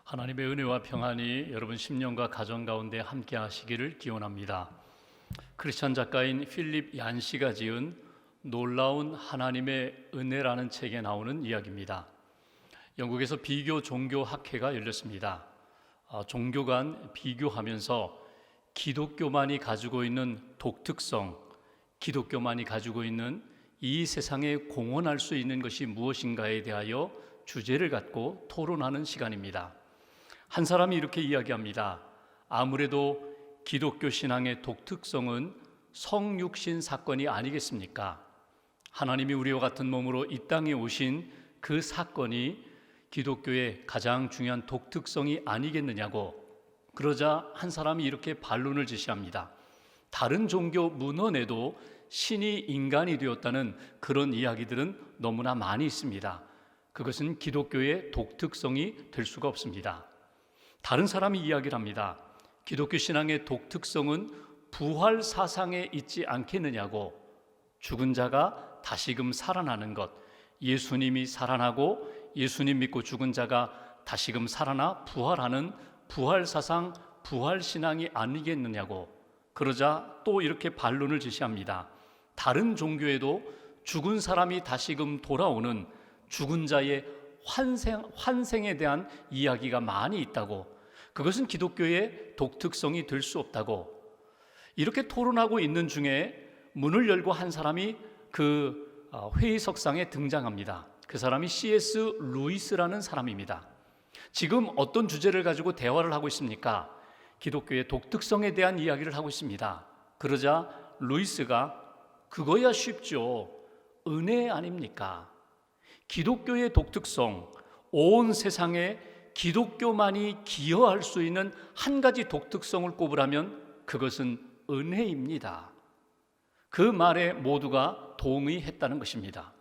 하나님의 은혜와 평안이 여러분 심령과 가정 가운데 함께 하시기를 기원합니다. 크리스천 작가인 필립 얀시가 지은 놀라운 하나님의 은혜라는 책에 나오는 이야기입니다. 영국에서 비교 종교 학회가 열렸습니다. 종교 간 비교하면서 기독교만이 가지고 있는 독특성, 기독교만이 가지고 있는 이 세상에 공헌할 수 있는 것이 무엇인가에 대하여 주제를 갖고 토론하는 시간입니다. 한 사람이 이렇게 이야기합니다. 아무래도 기독교 신앙의 독특성은 성육신 사건이 아니겠습니까? 하나님이 우리와 같은 몸으로 이 땅에 오신 그 사건이 기독교의 가장 중요한 독특성이 아니겠느냐고. 그러자 한 사람이 이렇게 반론을 제시합니다. 다른 종교 문헌에도 신이 인간이 되었다는 그런 이야기들은 너무나 많이 있습니다. 그것은 기독교의 독특성이 될 수가 없습니다. 다른 사람이 이야기를 합니다. 기독교 신앙의 독특성은 부활 사상에 있지 않겠느냐고. 죽은 자가 다시금 살아나는 것, 예수님이 살아나고 예수님 믿고 죽은 자가 다시금 살아나 부활하는 부활 사상, 부활 신앙이 아니겠느냐고. 그러자 또 이렇게 반론을 제시합니다. 다른 종교에도 죽은 사람이 다시금 돌아오는 죽은 자의 환생에 대한 이야기가 많이 있다고. 그것은 기독교의 독특성이 될 수 없다고. 이렇게 토론하고 있는 중에 문을 열고 한 사람이 그 회의석상에 등장합니다. 그 사람이 C.S. 루이스라는 사람입니다. 지금 어떤 주제를 가지고 대화를 하고 있습니까? 기독교의 독특성에 대한 이야기를 하고 있습니다. 그러자 루이스가 그거야 쉽죠. 은혜 아닙니까? 기독교의 독특성, 온 세상에 기독교만이 기여할 수 있는 한 가지 독특성을 꼽으라면 그것은 은혜입니다. 그 말에 모두가 동의했다는 것입니다.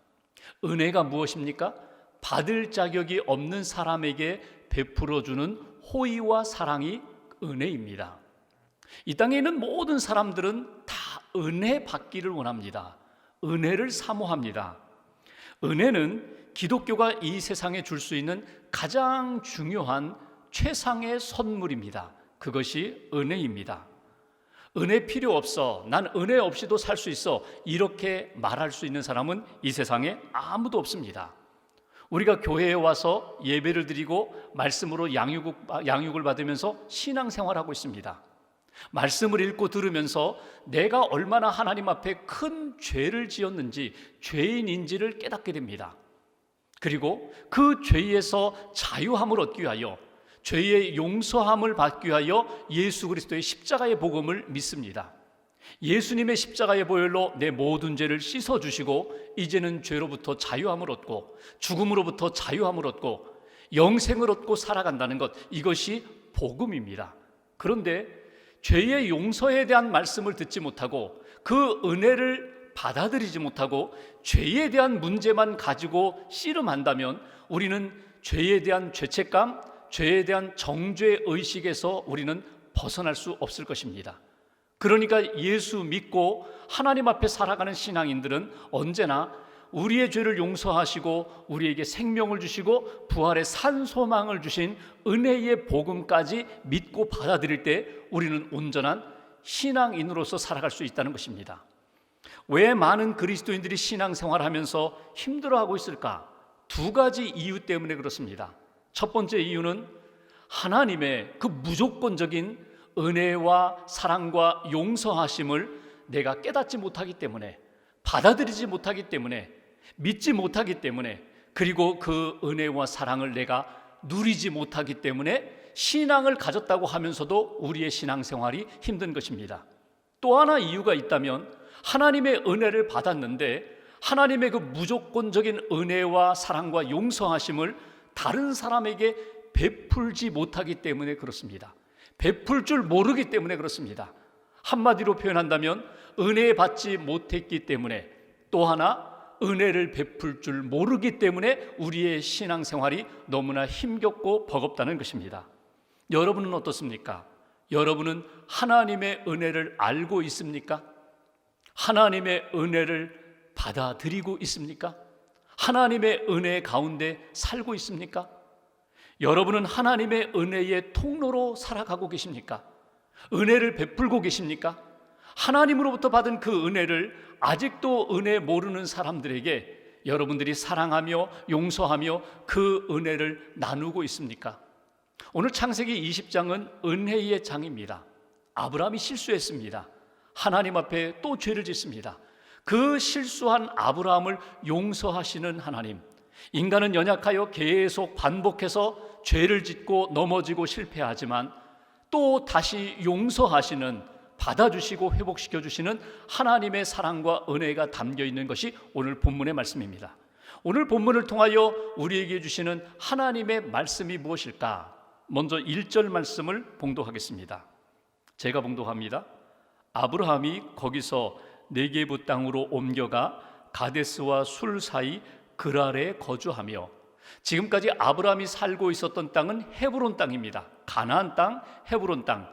은혜가 무엇입니까? 받을 자격이 없는 사람에게 베풀어주는 호의와 사랑이 은혜입니다. 이 땅에 있는 모든 사람들은 다 은혜 받기를 원합니다. 은혜를 사모합니다. 은혜는 기독교가 이 세상에 줄 수 있는 가장 중요한 최상의 선물입니다. 그것이 은혜입니다. 은혜 필요 없어, 난 은혜 없이도 살 수 있어, 이렇게 말할 수 있는 사람은 이 세상에 아무도 없습니다. 우리가 교회에 와서 예배를 드리고 말씀으로 양육을 받으면서 신앙생활하고 있습니다. 말씀을 읽고 들으면서 내가 얼마나 하나님 앞에 큰 죄를 지었는지, 죄인인지를 깨닫게 됩니다. 그리고 그 죄에서 자유함을 얻기 위하여, 죄의 용서함을 받기 위하여 예수 그리스도의 십자가의 복음을 믿습니다. 예수님의 십자가의 보혈로 내 모든 죄를 씻어주시고 이제는 죄로부터 자유함을 얻고 죽음으로부터 자유함을 얻고 영생을 얻고 살아간다는 것, 이것이 복음입니다. 그런데 죄의 용서에 대한 말씀을 듣지 못하고 그 은혜를 받아들이지 못하고 죄에 대한 문제만 가지고 씨름한다면 우리는 죄에 대한 죄책감, 죄에 대한 정죄의식에서 우리는 벗어날 수 없을 것입니다. 그러니까 예수 믿고 하나님 앞에 살아가는 신앙인들은 언제나 우리의 죄를 용서하시고 우리에게 생명을 주시고 부활의 산 소망을 주신 은혜의 복음까지 믿고 받아들일 때 우리는 온전한 신앙인으로서 살아갈 수 있다는 것입니다. 왜 많은 그리스도인들이 신앙생활하면서 힘들어하고 있을까? 두 가지 이유 때문에 그렇습니다. 첫 번째 이유는 하나님의 그 무조건적인 은혜와 사랑과 용서하심을 내가 깨닫지 못하기 때문에, 받아들이지 못하기 때문에, 믿지 못하기 때문에, 그리고 그 은혜와 사랑을 내가 누리지 못하기 때문에 신앙을 가졌다고 하면서도 우리의 신앙생활이 힘든 것입니다. 또 하나 이유가 있다면 하나님의 은혜를 받았는데 하나님의 그 무조건적인 은혜와 사랑과 용서하심을 다른 사람에게 베풀지 못하기 때문에 그렇습니다. 베풀 줄 모르기 때문에 그렇습니다. 한마디로 표현한다면 은혜 받지 못했기 때문에, 또 하나 은혜를 베풀 줄 모르기 때문에 우리의 신앙생활이 너무나 힘겹고 버겁다는 것입니다. 여러분은 어떻습니까? 여러분은 하나님의 은혜를 알고 있습니까? 하나님의 은혜를 받아들이고 있습니까? 하나님의 은혜 가운데 살고 있습니까? 여러분은 하나님의 은혜의 통로로 살아가고 계십니까? 은혜를 베풀고 계십니까? 하나님으로부터 받은 그 은혜를 아직도 은혜 모르는 사람들에게 여러분들이 사랑하며 용서하며 그 은혜를 나누고 있습니까? 오늘 창세기 20장은 은혜의 장입니다. 아브라함이 실수했습니다. 하나님 앞에 또 죄를 짓습니다. 그 실수한 아브라함을 용서하시는 하나님, 인간은 연약하여 계속 반복해서 죄를 짓고 넘어지고 실패하지만 또 다시 용서하시는, 받아주시고 회복시켜 주시는 하나님의 사랑과 은혜가 담겨 있는 것이 오늘 본문의 말씀입니다. 오늘 본문을 통하여 우리에게 주시는 하나님의 말씀이 무엇일까? 먼저 1절 말씀을 봉독하겠습니다. 제가 봉독합니다. 아브라함이 거기서 네게부 땅으로 옮겨가 가데스와 술 사이 그랄에 거주하며, 지금까지 아브라함이 살고 있었던 땅은 헤브론 땅입니다. 가나안 땅, 헤브론 땅.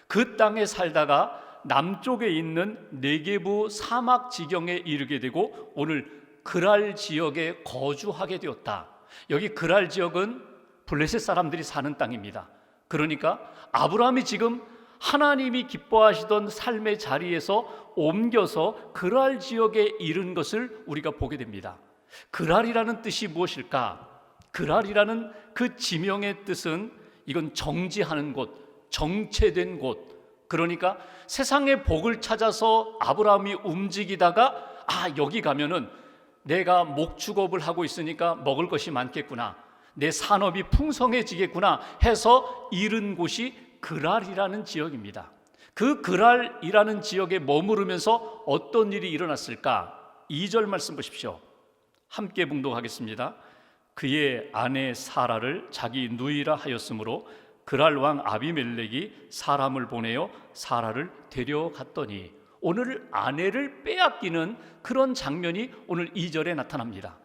그 땅에 살다가 남쪽에 있는 네게부 사막 지경에 이르게 되고 오늘 그랄 지역에 거주하게 되었다. 여기 그랄 지역은 블레셋 사람들이 사는 땅입니다. 그러니까 아브라함이 지금 하나님이 기뻐하시던 삶의 자리에서 옮겨서 그랄 지역에 이른 것을 우리가 보게 됩니다. 그랄이라는 뜻이 무엇일까? 그랄이라는 그 지명의 뜻은 이건 정지하는 곳, 정체된 곳. 그러니까 세상의 복을 찾아서 아브라함이 움직이다가 여기 가면은 내가 목축업을 하고 있으니까 먹을 것이 많겠구나, 내 산업이 풍성해지겠구나 해서 이른 곳이 그랄이라는 지역입니다. 그 그랄이라는 지역에 머무르면서 어떤 일이 일어났을까? 2절 말씀 보십시오. 함께 봉독하겠습니다. 그의 아내 사라를 자기 누이라 하였으므로 그랄 왕 아비멜렉이 사람을 보내어 사라를 데려갔더니, 오늘 아내를 빼앗기는 그런 장면이 오늘 2절에 나타납니다.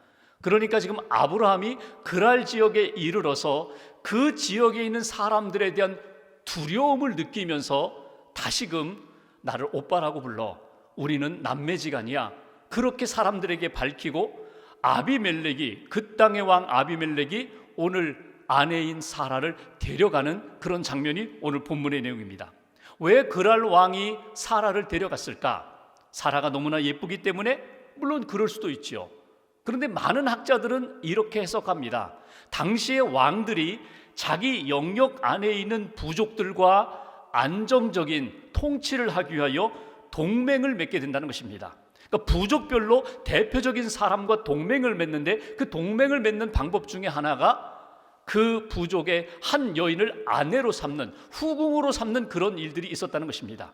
그러니까 지금 아브라함이 그랄 지역에 이르러서 그 지역에 있는 사람들에 대한 두려움을 느끼면서 다시금 나를 오빠라고 불러, 우리는 남매지간이야, 그렇게 사람들에게 밝히고, 아비멜렉이, 그 땅의 왕 아비멜렉이 오늘 아내인 사라를 데려가는 그런 장면이 오늘 본문의 내용입니다. 왜 그랄 왕이 사라를 데려갔을까? 사라가 너무나 예쁘기 때문에? 물론 그럴 수도 있지요. 그런데 많은 학자들은 이렇게 해석합니다. 당시의 왕들이 자기 영역 안에 있는 부족들과 안정적인 통치를 하기 위하여 동맹을 맺게 된다는 것입니다. 그러니까 부족별로 대표적인 사람과 동맹을 맺는데, 그 동맹을 맺는 방법 중에 하나가 그 부족의 한 여인을 아내로 삼는, 후궁으로 삼는 그런 일들이 있었다는 것입니다.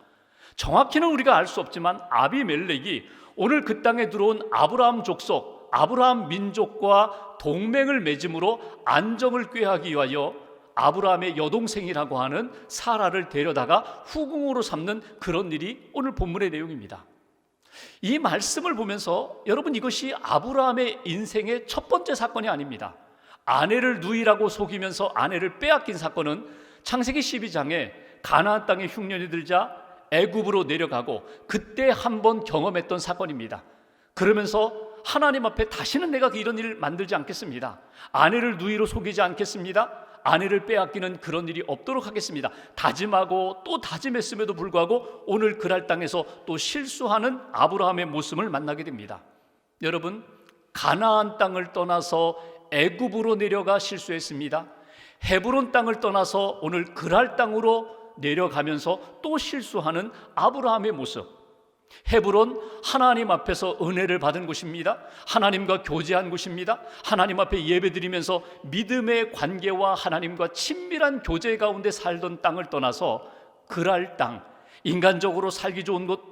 정확히는 우리가 알 수 없지만 아비멜렉이 오늘 그 땅에 들어온 아브라함 족속, 아브라함 민족과 동맹을 맺음으로 안정을 꾀하기 위하여 아브라함의 여동생이라고 하는 사라를 데려다가 후궁으로 삼는 그런 일이 오늘 본문의 내용입니다. 이 말씀을 보면서 여러분, 이것이 아브라함의 인생의 첫 번째 사건이 아닙니다. 아내를 누이라고 속이면서 아내를 빼앗긴 사건은 창세기 12장에 가나안 땅에 흉년이 들자 애굽으로 내려가고 그때 한번 경험했던 사건입니다. 그러면서 하나님 앞에 다시는 내가 이런 일을 만들지 않겠습니다. 아내를 누이로 속이지 않겠습니다. 아내를 빼앗기는 그런 일이 없도록 하겠습니다. 다짐하고 또 다짐했음에도 불구하고 오늘 그랄 땅에서 또 실수하는 아브라함의 모습을 만나게 됩니다. 여러분, 가나안 땅을 떠나서 애굽으로 내려가 실수했습니다. 헤브론 땅을 떠나서 오늘 그랄 땅으로 내려가면서 또 실수하는 아브라함의 모습. 헤브론, 하나님 앞에서 은혜를 받은 곳입니다. 하나님과 교제한 곳입니다. 하나님 앞에 예배드리면서 믿음의 관계와 하나님과 친밀한 교제 가운데 살던 땅을 떠나서 그랄 땅, 인간적으로 살기 좋은 곳,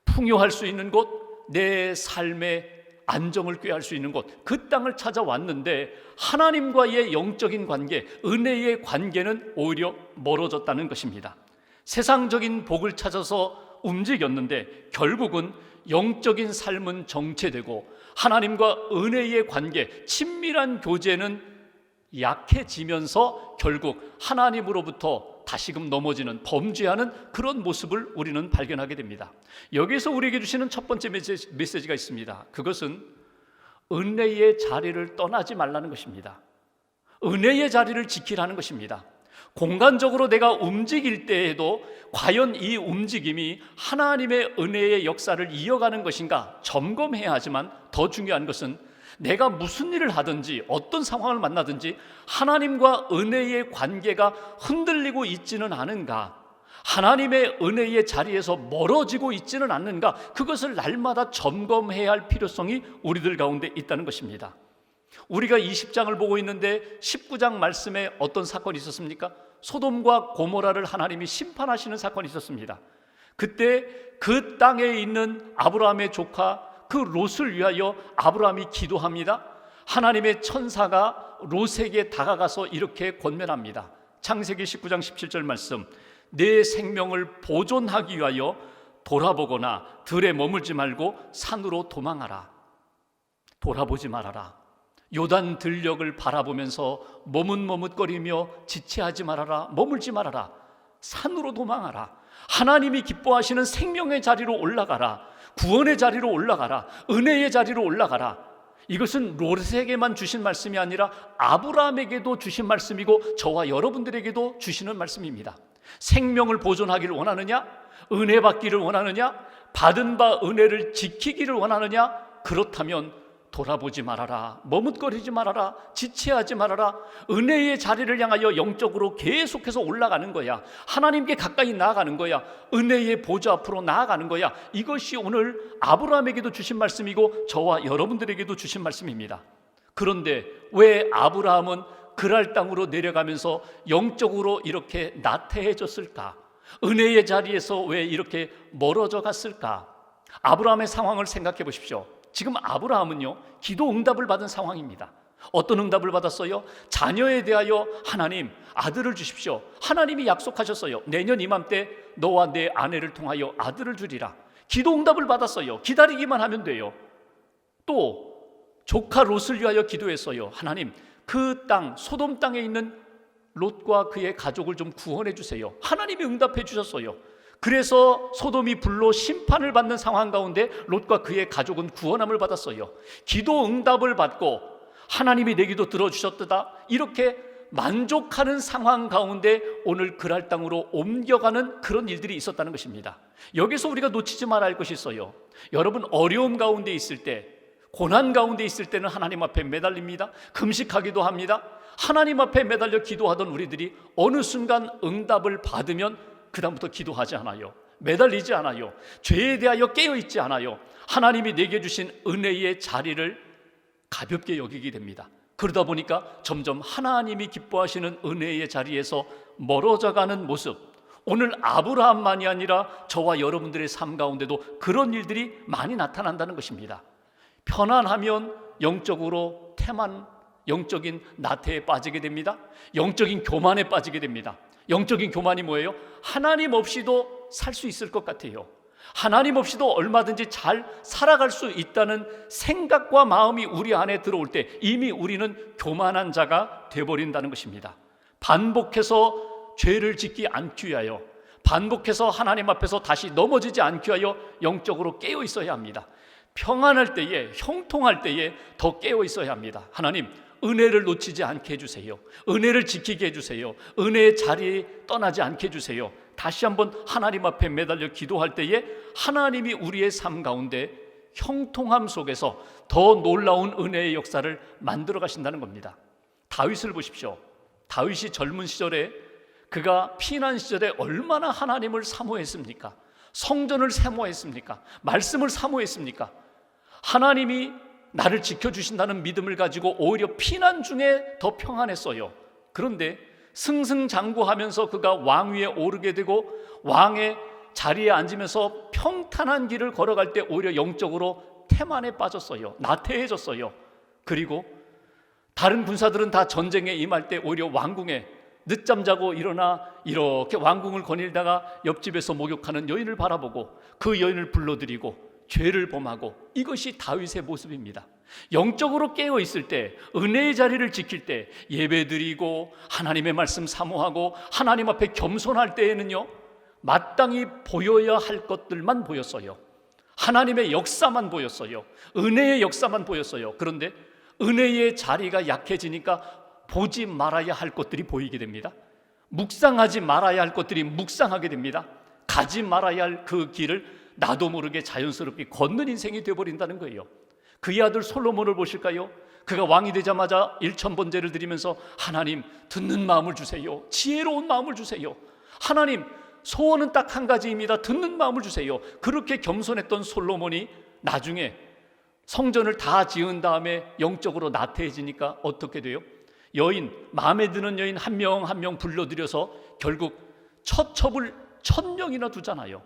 풍요할 수 있는 곳, 내 삶의 안정을 꾀할 수 있는 곳, 그 땅을 찾아왔는데 하나님과의 영적인 관계, 은혜의 관계는 오히려 멀어졌다는 것입니다. 세상적인 복을 찾아서 움직였는데 결국은 영적인 삶은 정체되고 하나님과 은혜의 관계, 친밀한 교제는 약해지면서 결국 하나님으로부터 다시금 넘어지는, 범죄하는 그런 모습을 우리는 발견하게 됩니다. 여기서 우리에게 주시는 첫 번째 메시지가 있습니다. 그것은 은혜의 자리를 떠나지 말라는 것입니다. 은혜의 자리를 지키라는 것입니다. 공간적으로 내가 움직일 때에도 과연 이 움직임이 하나님의 은혜의 역사를 이어가는 것인가 점검해야 하지만, 더 중요한 것은 내가 무슨 일을 하든지 어떤 상황을 만나든지 하나님과 은혜의 관계가 흔들리고 있지는 않은가, 하나님의 은혜의 자리에서 멀어지고 있지는 않는가, 그것을 날마다 점검해야 할 필요성이 우리들 가운데 있다는 것입니다. 우리가 20장을 보고 있는데 19장 말씀에 어떤 사건이 있었습니까? 소돔과 고모라를 하나님이 심판하시는 사건이 있었습니다. 그때 그 땅에 있는 아브라함의 조카 그 롯을 위하여 아브라함이 기도합니다. 하나님의 천사가 롯에게 다가가서 이렇게 권면합니다. 창세기 19장 17절 말씀, 내 생명을 보존하기 위하여 돌아보거나 들에 머물지 말고 산으로 도망하라. 돌아보지 말아라. 요단 들녘을 바라보면서 머뭇머뭇거리며 지체하지 말아라. 머물지 말아라. 산으로 도망하라. 하나님이 기뻐하시는 생명의 자리로 올라가라. 구원의 자리로 올라가라. 은혜의 자리로 올라가라. 이것은 롯에게만 주신 말씀이 아니라 아브라함에게도 주신 말씀이고 저와 여러분들에게도 주시는 말씀입니다. 생명을 보존하기를 원하느냐? 은혜 받기를 원하느냐? 받은 바 은혜를 지키기를 원하느냐? 그렇다면 돌아보지 말아라. 머뭇거리지 말아라. 지체하지 말아라. 은혜의 자리를 향하여 영적으로 계속해서 올라가는 거야. 하나님께 가까이 나아가는 거야. 은혜의 보좌 앞으로 나아가는 거야. 이것이 오늘 아브라함에게도 주신 말씀이고 저와 여러분들에게도 주신 말씀입니다. 그런데 왜 아브라함은 그랄 땅으로 내려가면서 영적으로 이렇게 나태해졌을까? 은혜의 자리에서 왜 이렇게 멀어져 갔을까? 아브라함의 상황을 생각해 보십시오. 지금 아브라함은요, 기도 응답을 받은 상황입니다. 어떤 응답을 받았어요? 자녀에 대하여 하나님 아들을 주십시오. 하나님이 약속하셨어요. 내년 이맘때 너와 내 아내를 통하여 아들을 주리라. 기도 응답을 받았어요. 기다리기만 하면 돼요. 또 조카 롯을 위하여 기도했어요. 하나님, 그 땅 소돔 땅에 있는 롯과 그의 가족을 좀 구원해 주세요. 하나님이 응답해 주셨어요. 그래서 소돔이 불로 심판을 받는 상황 가운데 롯과 그의 가족은 구원함을 받았어요. 기도 응답을 받고 하나님이 내 기도 들어주셨다, 이렇게 만족하는 상황 가운데 오늘 그랄 땅으로 옮겨가는 그런 일들이 있었다는 것입니다. 여기서 우리가 놓치지 말아야 할 것이 있어요. 여러분, 어려움 가운데 있을 때, 고난 가운데 있을 때는 하나님 앞에 매달립니다. 금식하기도 합니다. 하나님 앞에 매달려 기도하던 우리들이 어느 순간 응답을 받으면 그 다음부터 기도하지 않아요. 매달리지 않아요. 죄에 대하여 깨어있지 않아요. 하나님이 내게 주신 은혜의 자리를 가볍게 여기게 됩니다. 그러다 보니까 점점 하나님이 기뻐하시는 은혜의 자리에서 멀어져가는 모습, 오늘 아브라함만이 아니라 저와 여러분들의 삶 가운데도 그런 일들이 많이 나타난다는 것입니다. 편안하면 영적으로 태만, 영적인 나태에 빠지게 됩니다. 영적인 교만에 빠지게 됩니다. 영적인 교만이 뭐예요? 하나님 없이도 살 수 있을 것 같아요. 하나님 없이도 얼마든지 잘 살아갈 수 있다는 생각과 마음이 우리 안에 들어올 때 이미 우리는 교만한 자가 되어버린다는 것입니다. 반복해서 죄를 짓지 않기 위하여, 반복해서 하나님 앞에서 다시 넘어지지 않기 위하여 영적으로 깨어 있어야 합니다. 평안할 때에, 형통할 때에 더 깨어 있어야 합니다. 하나님, 은혜를 놓치지 않게 해주세요. 은혜를 지키게 해주세요. 은혜의 자리에 떠나지 않게 해주세요. 다시 한번 하나님 앞에 매달려 기도할 때에 하나님이 우리의 삶 가운데 형통함 속에서 더 놀라운 은혜의 역사를 만들어 가신다는 겁니다. 다윗을 보십시오. 다윗이 젊은 시절에, 그가 피난 시절에 얼마나 하나님을 사모했습니까? 성전을 사모했습니까? 말씀을 사모했습니까? 하나님이 나를 지켜주신다는 믿음을 가지고 오히려 피난 중에 더 평안했어요. 그런데 승승장구하면서 그가 왕위에 오르게 되고 왕의 자리에 앉으면서 평탄한 길을 걸어갈 때 오히려 영적으로 태만에 빠졌어요. 나태해졌어요. 그리고 다른 군사들은 다 전쟁에 임할 때 오히려 왕궁에 늦잠 자고 일어나 이렇게 왕궁을 거닐다가 옆집에서 목욕하는 여인을 바라보고 그 여인을 불러들이고 죄를 범하고, 이것이 다윗의 모습입니다. 영적으로 깨어 있을 때, 은혜의 자리를 지킬 때, 예배드리고 하나님의 말씀 사모하고 하나님 앞에 겸손할 때에는요, 마땅히 보여야 할 것들만 보였어요. 하나님의 역사만 보였어요. 은혜의 역사만 보였어요. 그런데 은혜의 자리가 약해지니까 보지 말아야 할 것들이 보이게 됩니다. 묵상하지 말아야 할 것들이 묵상하게 됩니다. 가지 말아야 할 그 길을 나도 모르게 자연스럽게 걷는 인생이 되어버린다는 거예요. 그의 아들 솔로몬을 보실까요? 그가 왕이 되자마자 1000번제를 드리면서 하나님 듣는 마음을 주세요. 지혜로운 마음을 주세요. 하나님 소원은 딱 한 가지입니다. 듣는 마음을 주세요. 그렇게 겸손했던 솔로몬이 나중에 성전을 다 지은 다음에 영적으로 나태해지니까 어떻게 돼요? 여인, 마음에 드는 여인 한 명 한 명 불러들여서 결국 처첩을 1000명이나 두잖아요.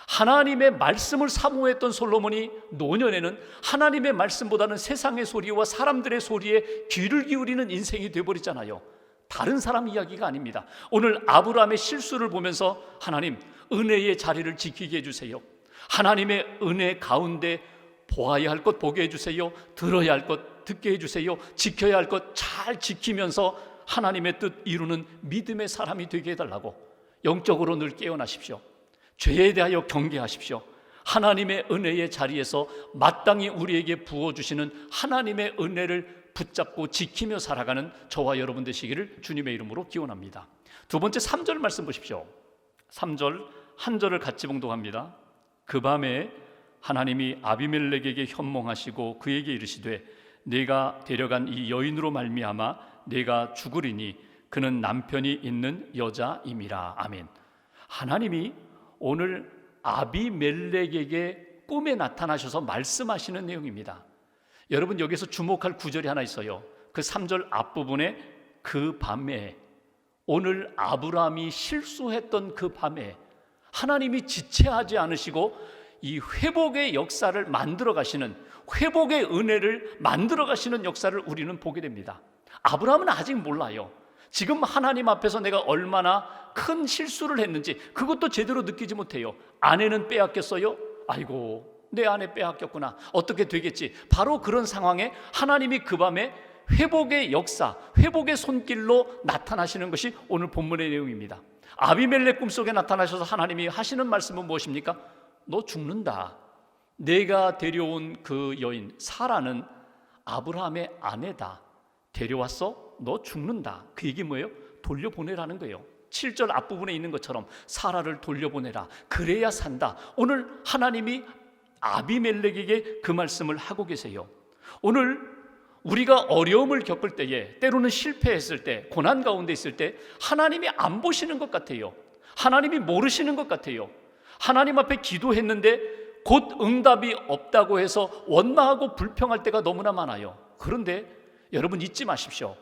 하나님의 말씀을 사모했던 솔로몬이 노년에는 하나님의 말씀보다는 세상의 소리와 사람들의 소리에 귀를 기울이는 인생이 되어버리잖아요. 다른 사람 이야기가 아닙니다. 오늘 아브라함의 실수를 보면서 하나님 은혜의 자리를 지키게 해주세요. 하나님의 은혜 가운데 보아야 할 것 보게 해주세요. 들어야 할 것 듣게 해주세요. 지켜야 할 것 잘 지키면서 하나님의 뜻 이루는 믿음의 사람이 되게 해달라고 영적으로 늘 깨어나십시오. 죄에 대하여 경계하십시오. 하나님의 은혜의 자리에서 마땅히 우리에게 부어주시는 하나님의 은혜를 붙잡고 지키며 살아가는 저와 여러분 되시기를 주님의 이름으로 기원합니다. 두 번째 3절 말씀 보십시오. 3절 한 절을 같이 봉독합니다. 그 밤에 하나님이 아비멜렉에게 현몽하시고 그에게 이르시되 내가 데려간 이 여인으로 말미암아 내가 죽으리니 그는 남편이 있는 여자임이라. 아멘. 하나님이 오늘 아비멜렉에게 꿈에 나타나셔서 말씀하시는 내용입니다. 여러분 여기서 주목할 구절이 하나 있어요. 그 3절 앞부분에 그 밤에, 오늘 아브라함이 실수했던 그 밤에 하나님이 지체하지 않으시고 이 회복의 역사를 만들어 가시는, 회복의 은혜를 만들어 가시는 역사를 우리는 보게 됩니다. 아브라함은 아직 몰라요. 지금 하나님 앞에서 내가 얼마나 큰 실수를 했는지 그것도 제대로 느끼지 못해요. 아내는 빼앗겼어요. 아이고 내 아내 빼앗겼구나. 어떻게 되겠지. 바로 그런 상황에 하나님이 그 밤에 회복의 역사, 회복의 손길로 나타나시는 것이 오늘 본문의 내용입니다. 아비멜렉 꿈속에 나타나셔서 하나님이 하시는 말씀은 무엇입니까? 너 죽는다. 내가 데려온 그 여인 사라는 아브라함의 아내다. 데려왔어? 너 죽는다. 그 얘기 뭐예요? 돌려보내라는 거예요. 7절 앞부분에 있는 것처럼 사라를 돌려보내라. 그래야 산다. 오늘 하나님이 아비멜렉에게 그 말씀을 하고 계세요. 오늘 우리가 어려움을 겪을 때에, 때로는 실패했을 때, 고난 가운데 있을 때 하나님이 안 보시는 것 같아요. 하나님이 모르시는 것 같아요. 하나님 앞에 기도했는데 곧 응답이 없다고 해서 원망하고 불평할 때가 너무나 많아요. 그런데 여러분 잊지 마십시오.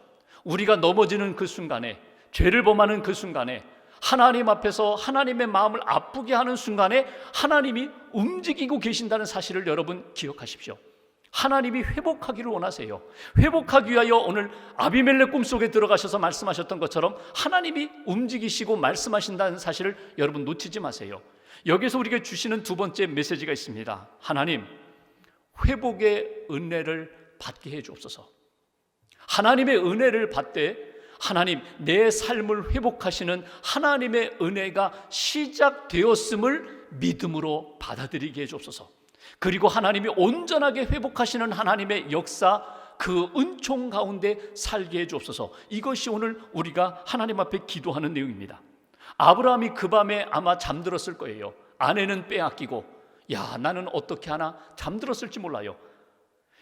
우리가 넘어지는 그 순간에, 죄를 범하는 그 순간에, 하나님 앞에서 하나님의 마음을 아프게 하는 순간에 하나님이 움직이고 계신다는 사실을 여러분 기억하십시오. 하나님이 회복하기를 원하세요. 회복하기 위하여 오늘 아비멜렉 꿈속에 들어가셔서 말씀하셨던 것처럼 하나님이 움직이시고 말씀하신다는 사실을 여러분 놓치지 마세요. 여기서 우리에게 주시는 두 번째 메시지가 있습니다. 하나님, 회복의 은혜를 받게 해 주옵소서. 하나님의 은혜를 받되 하나님, 내 삶을 회복하시는 하나님의 은혜가 시작되었음을 믿음으로 받아들이게 해 주옵소서. 그리고 하나님이 온전하게 회복하시는 하나님의 역사, 그 은총 가운데 살게 해 주옵소서. 이것이 오늘 우리가 하나님 앞에 기도하는 내용입니다. 아브라함이 그 밤에 아마 잠들었을 거예요. 아내는 빼앗기고, 야, 나는 어떻게 하나 잠들었을지 몰라요.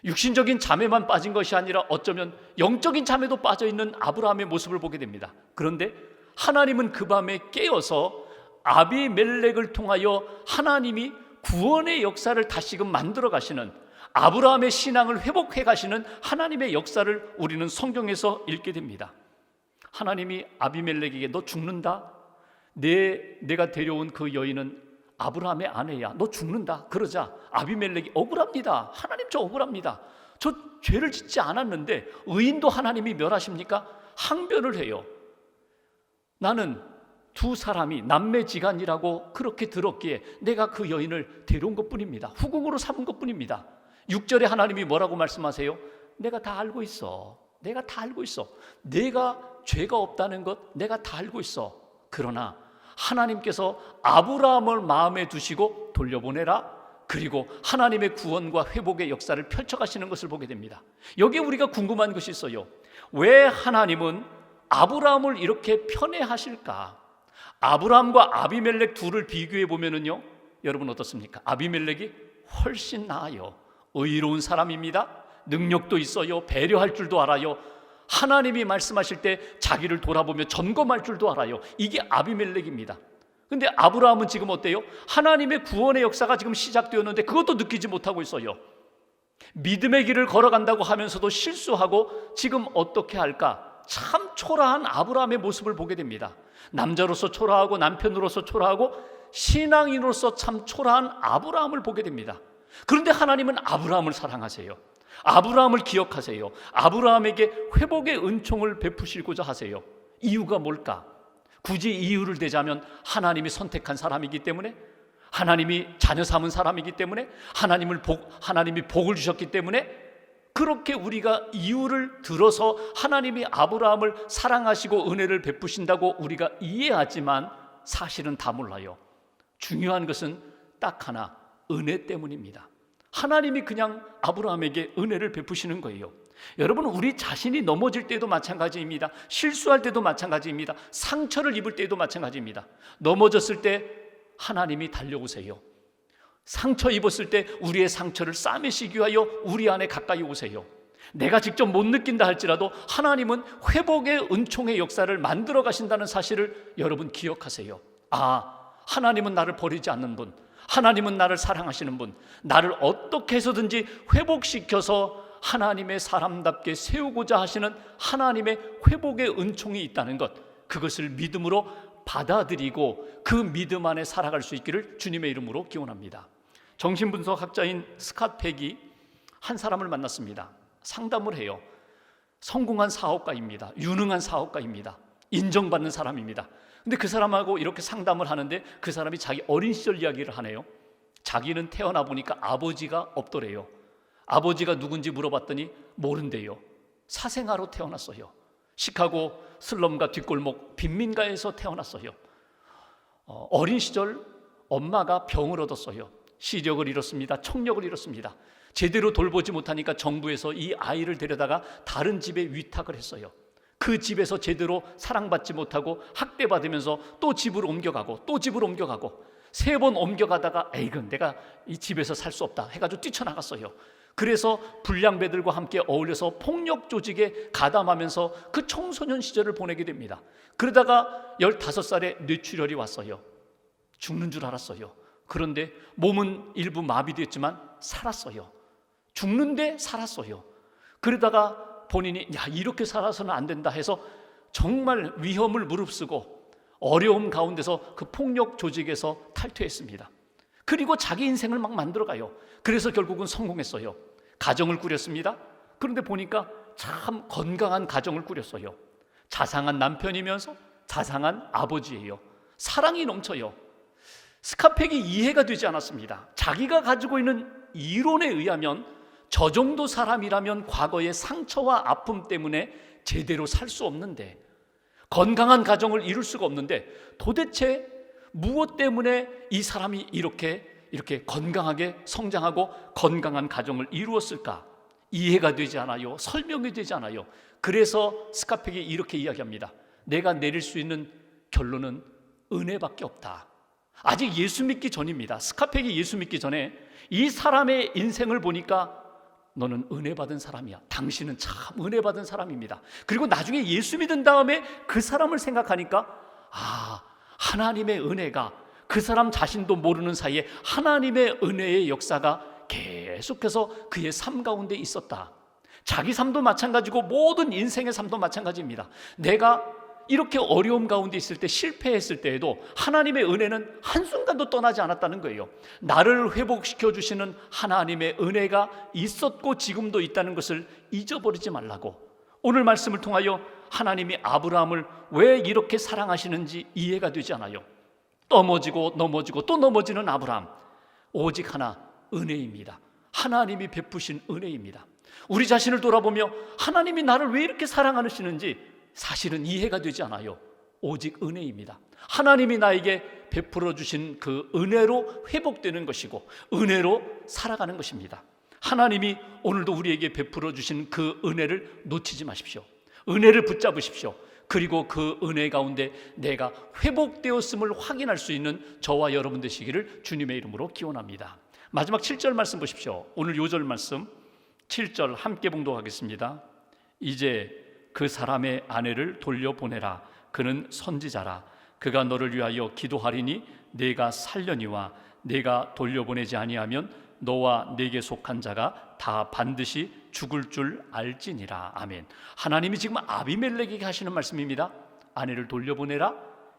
육신적인 잠에만 빠진 것이 아니라 어쩌면 영적인 잠에도 빠져있는 아브라함의 모습을 보게 됩니다. 그런데 하나님은 그 밤에 깨어서 아비멜렉을 통하여 하나님이 구원의 역사를 다시금 만들어 가시는, 아브라함의 신앙을 회복해 가시는 하나님의 역사를 우리는 성경에서 읽게 됩니다. 하나님이 아비멜렉에게 너 죽는다. 내가 데려온 그 여인은 아브라함의 아내야. 너 죽는다. 그러자 아비멜렉이 억울합니다. 하나님 저 억울합니다. 저 죄를 짓지 않았는데 의인도 하나님이 멸하십니까? 항변을 해요. 나는 두 사람이 남매지간이라고 그렇게 들었기에 내가 그 여인을 데려온 것뿐입니다. 후궁으로 삼은 것뿐입니다. 6절에 하나님이 뭐라고 말씀하세요? 내가 다 알고 있어. 내가 다 알고 있어. 내가 죄가 없다는 것 내가 다 알고 있어. 그러나 하나님께서 아브라함을 마음에 두시고 돌려보내라. 그리고 하나님의 구원과 회복의 역사를 펼쳐가시는 것을 보게 됩니다. 여기에 우리가 궁금한 것이 있어요. 왜 하나님은 아브라함을 이렇게 편애하실까? 아브라함과 아비멜렉 둘을 비교해 보면은요, 여러분 어떻습니까? 아비멜렉이 훨씬 나아요. 의로운 사람입니다. 능력도 있어요. 배려할 줄도 알아요. 하나님이 말씀하실 때 자기를 돌아보며 점검할 줄도 알아요. 이게 아비멜렉입니다. 근데 아브라함은 지금 어때요? 하나님의 구원의 역사가 지금 시작되었는데 그것도 느끼지 못하고 있어요. 믿음의 길을 걸어간다고 하면서도 실수하고 지금 어떻게 할까? 참 초라한 아브라함의 모습을 보게 됩니다. 남자로서 초라하고 남편으로서 초라하고 신앙인으로서 참 초라한 아브라함을 보게 됩니다. 그런데 하나님은 아브라함을 사랑하세요. 아브라함을 기억하세요. 아브라함에게 회복의 은총을 베푸시고자 하세요. 이유가 뭘까? 굳이 이유를 대자면 하나님이 선택한 사람이기 때문에, 하나님이 자녀 삼은 사람이기 때문에, 하나님이 복을 주셨기 때문에, 그렇게 우리가 이유를 들어서 하나님이 아브라함을 사랑하시고 은혜를 베푸신다고 우리가 이해하지만 사실은 다 몰라요. 중요한 것은 딱 하나, 은혜 때문입니다. 하나님이 그냥 아브라함에게 은혜를 베푸시는 거예요. 여러분, 우리 자신이 넘어질 때도 마찬가지입니다. 실수할 때도 마찬가지입니다. 상처를 입을 때도 마찬가지입니다. 넘어졌을 때 하나님이 달려오세요. 상처 입었을 때 우리의 상처를 싸매시기 위하여 우리 안에 가까이 오세요. 내가 직접 못 느낀다 할지라도 하나님은 회복의 은총의 역사를 만들어 가신다는 사실을 여러분 기억하세요. 하나님은 나를 버리지 않는 분, 하나님은 나를 사랑하시는 분, 나를 어떻게 해서든지 회복시켜서 하나님의 사람답게 세우고자 하시는 하나님의 회복의 은총이 있다는 것, 그것을 믿음으로 받아들이고 그 믿음 안에 살아갈 수 있기를 주님의 이름으로 기원합니다. 정신분석학자인 스캇 팩이 한 사람을 만났습니다. 상담을 해요. 성공한 사업가입니다. 유능한 사업가입니다. 인정받는 사람입니다. 근데 그 사람하고 이렇게 상담을 하는데 그 사람이 자기 어린 시절 이야기를 하네요. 자기는 태어나 보니까 아버지가 없더래요. 아버지가 누군지 물어봤더니 모른대요. 사생아로 태어났어요. 시카고 슬럼과 뒷골목 빈민가에서 태어났어요. 어린 시절 엄마가 병을 얻었어요. 시력을 잃었습니다. 청력을 잃었습니다. 제대로 돌보지 못하니까 정부에서 이 아이를 데려다가 다른 집에 위탁을 했어요. 그 집에서 제대로 사랑받지 못하고 학대받으면서 또 집으로 옮겨가고 또 집으로 옮겨가고 3번 옮겨가다가 이건 내가 이 집에서 살 수 없다 해가지고 뛰쳐나갔어요. 그래서 불량배들과 함께 어울려서 폭력 조직에 가담하면서 그 청소년 시절을 보내게 됩니다. 그러다가 15살에 뇌출혈이 왔어요. 죽는 줄 알았어요. 그런데 몸은 일부 마비됐지만 살았어요. 죽는데 살았어요. 그러다가 본인이 이렇게 살아서는 안 된다 해서 정말 위험을 무릅쓰고 어려움 가운데서 그 폭력 조직에서 탈퇴했습니다. 그리고 자기 인생을 막 만들어가요. 그래서 결국은 성공했어요. 가정을 꾸렸습니다. 그런데 보니까 참 건강한 가정을 꾸렸어요. 자상한 남편이면서 자상한 아버지예요. 사랑이 넘쳐요. 스캇 팩이 이해가 되지 않았습니다. 자기가 가지고 있는 이론에 의하면 저 정도 사람이라면 과거의 상처와 아픔 때문에 제대로 살 수 없는데, 건강한 가정을 이룰 수가 없는데 도대체 무엇 때문에 이 사람이 이렇게 건강하게 성장하고 건강한 가정을 이루었을까? 이해가 되지 않아요. 설명이 되지 않아요. 그래서 스캇 팩이 이렇게 이야기합니다. 내가 내릴 수 있는 결론은 은혜밖에 없다. 아직 예수 믿기 전입니다. 스캇 팩이 예수 믿기 전에 이 사람의 인생을 보니까 너는 은혜 받은 사람이야. 당신은 참 은혜 받은 사람입니다. 그리고 나중에 예수 믿은 다음에 그 사람을 생각하니까 하나님의 은혜가 그 사람 자신도 모르는 사이에 하나님의 은혜의 역사가 계속해서 그의 삶 가운데 있었다. 자기 삶도 마찬가지고 모든 인생의 삶도 마찬가지입니다. 내가 이렇게 어려움 가운데 있을 때, 실패했을 때에도 하나님의 은혜는 한순간도 떠나지 않았다는 거예요. 나를 회복시켜 주시는 하나님의 은혜가 있었고 지금도 있다는 것을 잊어버리지 말라고. 오늘 말씀을 통하여 하나님이 아브라함을 왜 이렇게 사랑하시는지 이해가 되지 않아요. 넘어지고 또 넘어지는 아브라함, 오직 하나, 은혜입니다. 하나님이 베푸신 은혜입니다. 우리 자신을 돌아보며 하나님이 나를 왜 이렇게 사랑하시는지 사실은 이해가 되지 않아요. 오직 은혜입니다. 하나님이 나에게 베풀어 주신 그 은혜로 회복되는 것이고 은혜로 살아가는 것입니다. 하나님이 오늘도 우리에게 베풀어 주신 그 은혜를 놓치지 마십시오. 은혜를 붙잡으십시오. 그리고 그 은혜 가운데 내가 회복되었음을 확인할 수 있는 저와 여러분 되시기를 주님의 이름으로 기원합니다. 마지막 7절 말씀 보십시오. 오늘 요절 말씀 7절 함께 봉독하겠습니다. 이제 그 사람의 아내를 돌려보내라. 그는 선지자라. 그가 너를 위하여 기도하리니 내가 살려니와 내가 돌려보내지 아니하면 너와 내게 속한 자가 다 반드시 죽을 줄 알지니라. 아멘. 하나님이 지금 아비멜렉에게 하시는 말씀입니다. 아내를 돌려보내라.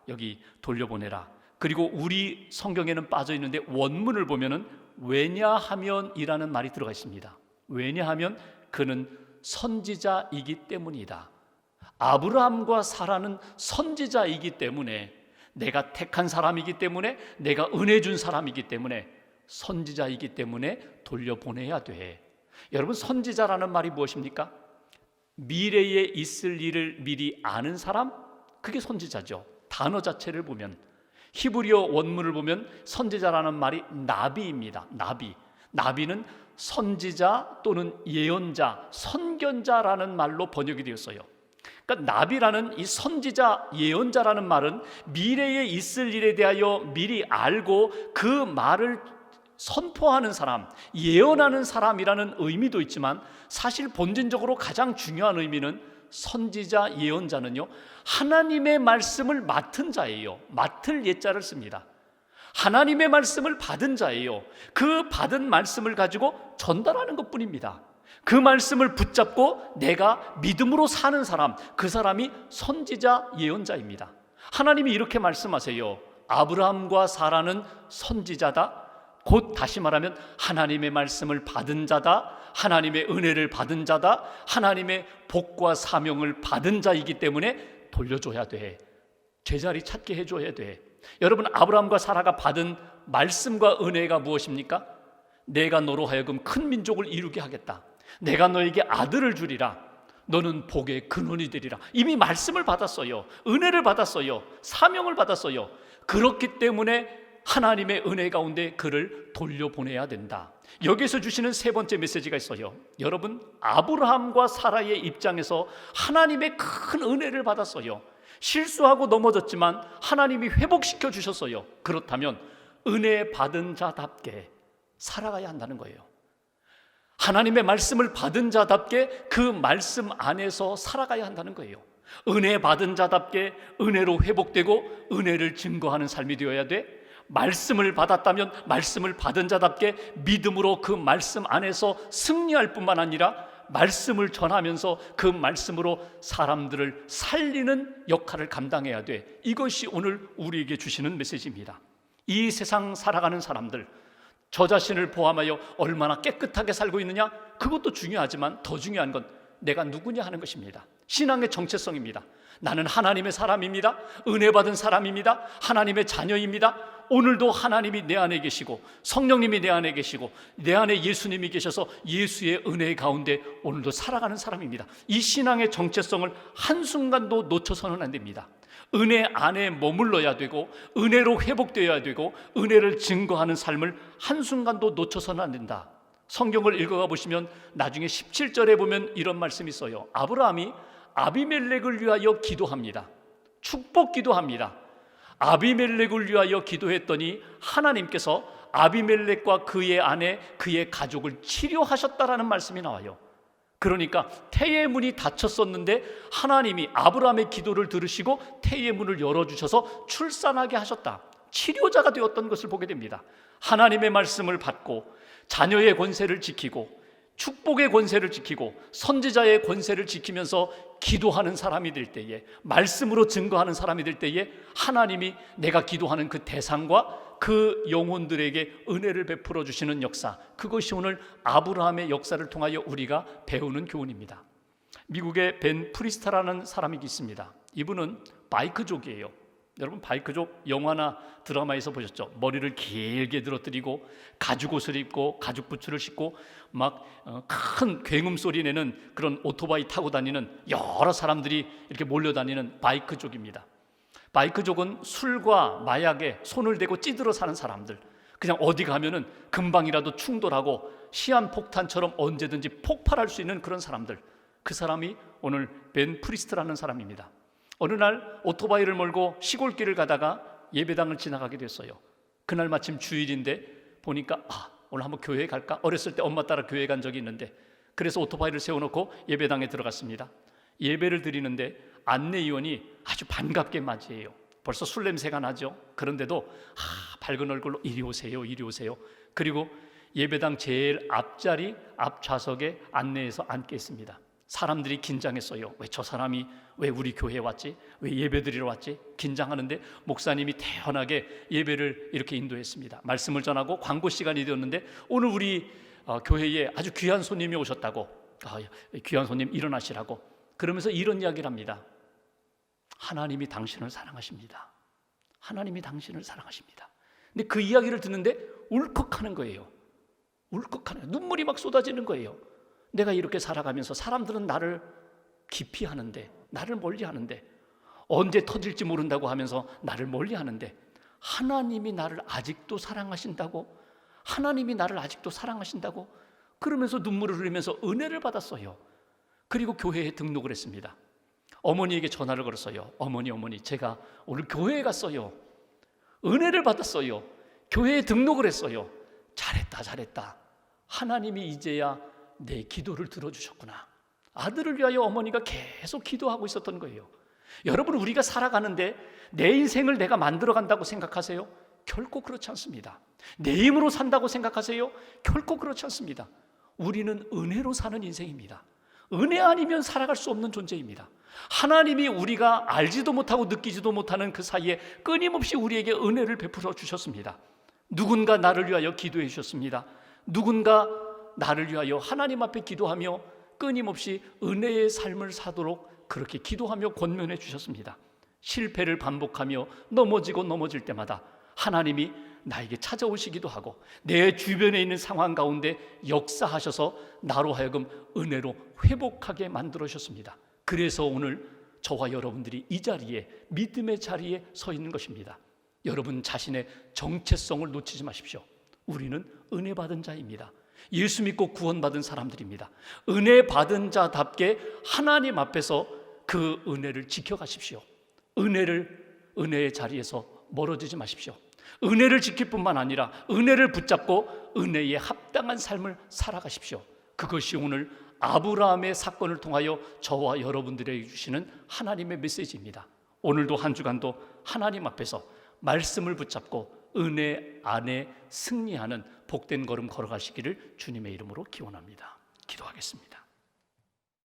여기 돌려보내라. 그리고 우리 성경에는 빠져 있는데 원문을 보면은 왜냐하면이라는 말이 들어가 있습니다. 왜냐하면 그는 선지자이기 때문이다. 아브라함과 사라는 선지자이기 때문에, 내가 택한 사람이기 때문에, 내가 은혜 준 사람이기 때문에, 선지자이기 때문에 돌려보내야 돼. 여러분, 선지자라는 말이 무엇입니까? 미래에 있을 일을 미리 아는 사람? 그게 선지자죠. 단어 자체를 보면, 히브리어 원문을 보면 선지자라는 말이 나비입니다. 나비는 선지자 또는 예언자, 선견자라는 말로 번역이 되었어요. 그러니까 나비라는 이 선지자, 예언자라는 말은 미래에 있을 일에 대하여 미리 알고 그 말을 선포하는 사람, 예언하는 사람이라는 의미도 있지만, 사실 본질적으로 가장 중요한 의미는 선지자, 예언자는요, 하나님의 말씀을 맡은 자예요. 맡을 예자를 씁니다. 하나님의 말씀을 받은 자예요. 그 받은 말씀을 가지고 전달하는 것뿐입니다. 그 말씀을 붙잡고 내가 믿음으로 사는 사람, 그 사람이 선지자, 예언자입니다. 하나님이 이렇게 말씀하세요. 아브라함과 사라는 선지자다. 곧 다시 말하면 하나님의 말씀을 받은 자다, 하나님의 은혜를 받은 자다, 하나님의 복과 사명을 받은 자이기 때문에 돌려줘야 돼. 제자리 찾게 해줘야 돼. 여러분, 아브라함과 사라가 받은 말씀과 은혜가 무엇입니까? 내가 너로 하여금 큰 민족을 이루게 하겠다. 내가 너에게 아들을 주리라. 너는 복의 근원이 되리라. 이미 말씀을 받았어요. 은혜를 받았어요. 사명을 받았어요. 그렇기 때문에 하나님의 은혜 가운데 그를 돌려보내야 된다. 여기서 주시는 세 번째 메시지가 있어요. 여러분, 아브라함과 사라의 입장에서 하나님의 큰 은혜를 받았어요. 실수하고 넘어졌지만 하나님이 회복시켜 주셨어요. 그렇다면 은혜 받은 자답게 살아가야 한다는 거예요. 하나님의 말씀을 받은 자답게 그 말씀 안에서 살아가야 한다는 거예요. 은혜 받은 자답게 은혜로 회복되고 은혜를 증거하는 삶이 되어야 돼. 말씀을 받았다면 말씀을 받은 자답게 믿음으로 그 말씀 안에서 승리할 뿐만 아니라 말씀을 전하면서 그 말씀으로 사람들을 살리는 역할을 감당해야 돼. 이것이 오늘 우리에게 주시는 메시지입니다. 이 세상 살아가는 사람들, 저 자신을 포함하여 얼마나 깨끗하게 살고 있느냐, 그것도 중요하지만 더 중요한 건 내가 누구냐 하는 것입니다. 신앙의 정체성입니다. 나는 하나님의 사람입니다. 은혜 받은 사람입니다. 하나님의 자녀입니다. 오늘도 하나님이 내 안에 계시고 성령님이 내 안에 계시고 내 안에 예수님이 계셔서 예수의 은혜 가운데 오늘도 살아가는 사람입니다. 이 신앙의 정체성을 한순간도 놓쳐서는 안 됩니다. 은혜 안에 머물러야 되고 은혜로 회복되어야 되고 은혜를 증거하는 삶을 한순간도 놓쳐서는 안 된다. 성경을 읽어가 보시면 나중에 17절에 보면 이런 말씀이 있어요. 아브라함이 아비멜렉을 위하여 기도합니다. 축복 기도합니다. 아비멜렉을 위하여 기도했더니 하나님께서 아비멜렉과 그의 아내, 그의 가족을 치료하셨다라는 말씀이 나와요. 그러니까 태의 문이 닫혔었는데 하나님이 아브라함의 기도를 들으시고 태의 문을 열어주셔서 출산하게 하셨다. 치료자가 되었던 것을 보게 됩니다. 하나님의 말씀을 받고 자녀의 권세를 지키고 축복의 권세를 지키고 선지자의 권세를 지키면서 기도하는 사람이 될 때에, 말씀으로 증거하는 사람이 될 때에 하나님이 내가 기도하는 그 대상과 그 영혼들에게 은혜를 베풀어 주시는 역사, 그것이 오늘 아브라함의 역사를 통하여 우리가 배우는 교훈입니다. 미국의 벤 프리스타라는 사람이 있습니다. 이분은 바이크족이에요. 여러분, 바이크족 영화나 드라마에서 보셨죠? 머리를 길게 늘어뜨리고 가죽 옷을 입고 가죽 부츠를 신고 막 큰 굉음 소리 내는 그런 오토바이 타고 다니는 여러 사람들이 이렇게 몰려다니는 바이크족입니다. 바이크족은 술과 마약에 손을 대고 찌들어 사는 사람들, 그냥 어디 가면은 금방이라도 충돌하고 시한폭탄처럼 언제든지 폭발할 수 있는 그런 사람들, 그 사람이 오늘 벤 프리스트라는 사람입니다. 어느 날 오토바이를 몰고 시골길을 가다가 예배당을 지나가게 됐어요. 그날 마침 주일인데 보니까 오늘 한번 교회에 갈까? 어렸을 때 엄마 따라 교회 간 적이 있는데, 그래서 오토바이를 세워놓고 예배당에 들어갔습니다. 예배를 드리는데 안내위원이 아주 반갑게 맞이해요. 벌써 술 냄새가 나죠. 그런데도 밝은 얼굴로 이리 오세요, 이리 오세요. 그리고 예배당 제일 앞자리 앞좌석에 안내해서 앉게 했습니다. 사람들이 긴장했어요. 왜 저 사람이 왜 우리 교회에 왔지? 왜 예배드리러 왔지? 긴장하는데 목사님이 태연하게 예배를 이렇게 인도했습니다. 말씀을 전하고 광고 시간이 되었는데 오늘 우리 교회에 아주 귀한 손님이 오셨다고, 귀한 손님 일어나시라고, 그러면서 이런 이야기를 합니다. 하나님이 당신을 사랑하십니다. 하나님이 당신을 사랑하십니다. 근데 그 이야기를 듣는데 울컥하는 거예요. 울컥하는, 눈물이 막 쏟아지는 거예요. 내가 이렇게 살아가면서 사람들은 나를 기피하는데, 나를 멀리하는데, 언제 터질지 모른다고 하면서 나를 멀리하는데, 하나님이 나를 아직도 사랑하신다고, 하나님이 나를 아직도 사랑하신다고, 그러면서 눈물을 흘리면서 은혜를 받았어요. 그리고 교회에 등록을 했습니다. 어머니에게 전화를 걸었어요. 어머니, 제가 오늘 교회에 갔어요. 은혜를 받았어요. 교회에 등록을 했어요. 잘했다. 하나님이 이제야 내 기도를 들어주셨구나. 아들을 위하여 어머니가 계속 기도하고 있었던 거예요. 여러분, 우리가 살아가는데 내 인생을 내가 만들어간다고 생각하세요? 결코 그렇지 않습니다. 내 힘으로 산다고 생각하세요? 결코 그렇지 않습니다. 우리는 은혜로 사는 인생입니다. 은혜 아니면 살아갈 수 없는 존재입니다. 하나님이 우리가 알지도 못하고 느끼지도 못하는 그 사이에 끊임없이 우리에게 은혜를 베풀어 주셨습니다. 누군가 나를 위하여 기도해 주셨습니다. 누군가 나를 위하여 하나님 앞에 기도하며 끊임없이 은혜의 삶을 사도록 그렇게 기도하며 권면해 주셨습니다. 실패를 반복하며 넘어질 때마다 하나님이 나에게 찾아오시기도 하고 내 주변에 있는 상황 가운데 역사하셔서 나로 하여금 은혜로 회복하게 만들어주셨습니다. 그래서 오늘 저와 여러분들이 이 자리에, 믿음의 자리에 서 있는 것입니다. 여러분 자신의 정체성을 놓치지 마십시오. 우리는 은혜 받은 자입니다. 예수 믿고 구원받은 사람들입니다. 은혜 받은 자답게 하나님 앞에서 그 은혜를 지켜가십시오. 은혜의 자리에서 멀어지지 마십시오. 은혜를 지킬 뿐만 아니라 은혜를 붙잡고 은혜에 합당한 삶을 살아가십시오. 그것이 오늘 아브라함의 사건을 통하여 저와 여러분들에게 주시는 하나님의 메시지입니다. 오늘도 한 주간도 하나님 앞에서 말씀을 붙잡고 은혜 안에 승리하는 복된 걸음 걸어가시기를 주님의 이름으로 기원합니다. 기도하겠습니다.